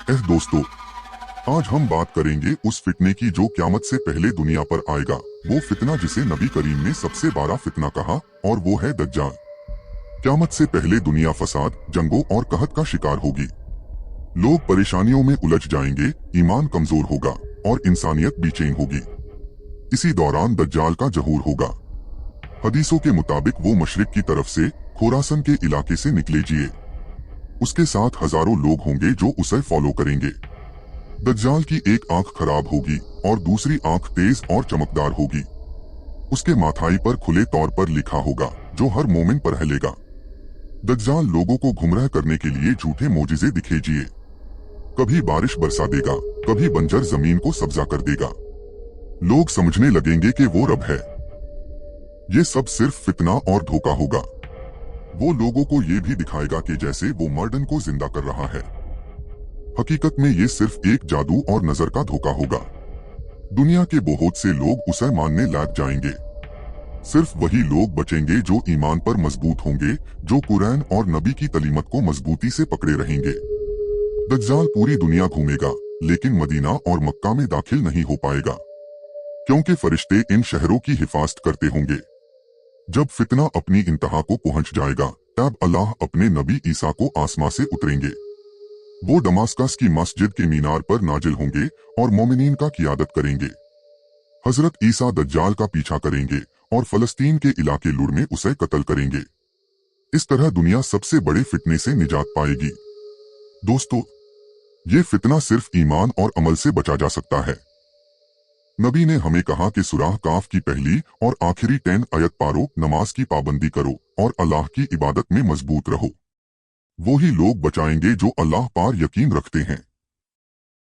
दोस्तों, आज हम बात करेंगे उस फितने की जो क़यामत से पहले दुनिया पर आएगा। वो फितना जिसे नबी करीम ने सबसे बड़ा फितना कहा, और वो है दज्जाल। क़यामत से पहले दुनिया फसाद, जंगों और कहत का शिकार होगी। लोग परेशानियों में उलझ जाएंगे, ईमान कमजोर होगा और इंसानियत बेचैन होगी। इसी दौरान दज्जाल का ज़हूर होगा। हदीसों के मुताबिक वो मशरिक की तरफ से खोरासन के इलाके से निकलेजिए। उसके साथ हजारों लोग होंगे जो उसे फॉलो करेंगे। दज्जाल की एक आंख खराब होगी और दूसरी आंख तेज और चमकदार होगी। उसके माथाई पर खुले तौर पर लिखा होगा जो हर मोमिन पर हलेगा। दज्जाल लोगों को गुमराह करने के लिए झूठे मोजिजे दिखेजिए। कभी बारिश बरसा देगा, कभी बंजर जमीन को सब्जा कर देगा। लोग समझने लगेंगे कि वो रब है। ये सब सिर्फ फितना और धोखा होगा। वो लोगों को ये भी दिखाएगा कि जैसे वो मर्डन को जिंदा कर रहा है। हकीकत में ये सिर्फ एक जादू और नजर का धोखा होगा। दुनिया के बहुत से लोग उसे मानने लग जाएंगे। सिर्फ वही लोग बचेंगे जो ईमान पर मजबूत होंगे, जो कुरान और नबी की तलीमत को मजबूती से पकड़े रहेंगे। दज्जाल पूरी दुनिया घूमेगा, लेकिन मदीना और मक्का में दाखिल नहीं हो पाएगा, क्योंकि फरिश्ते इन शहरों की हिफाजत करते होंगे। जब फितना अपनी इंतहा को पहुंच जाएगा, तब अल्लाह अपने नबी ईसा को आसमां से उतरेंगे। वो दमास्कस की मस्जिद के मीनार पर नाजिल होंगे और मोमिनीन का क़ियादत करेंगे। हजरत ईसा दज्जाल का पीछा करेंगे और फलस्तीन के इलाके लुड़ में उसे कत्ल करेंगे। इस तरह दुनिया सबसे बड़े फितने से निजात पाएगी। दोस्तों, ये फितना सिर्फ ईमान और अमल से बचा जा सकता है। नबी ने हमें कहा कि सूरह काफ की पहली और आखिरी 10 आयत पारो, नमाज की पाबंदी करो और अल्लाह की इबादत में मजबूत रहो। वो ही लोग बचाएंगे जो अल्लाह पर यकीन रखते हैं।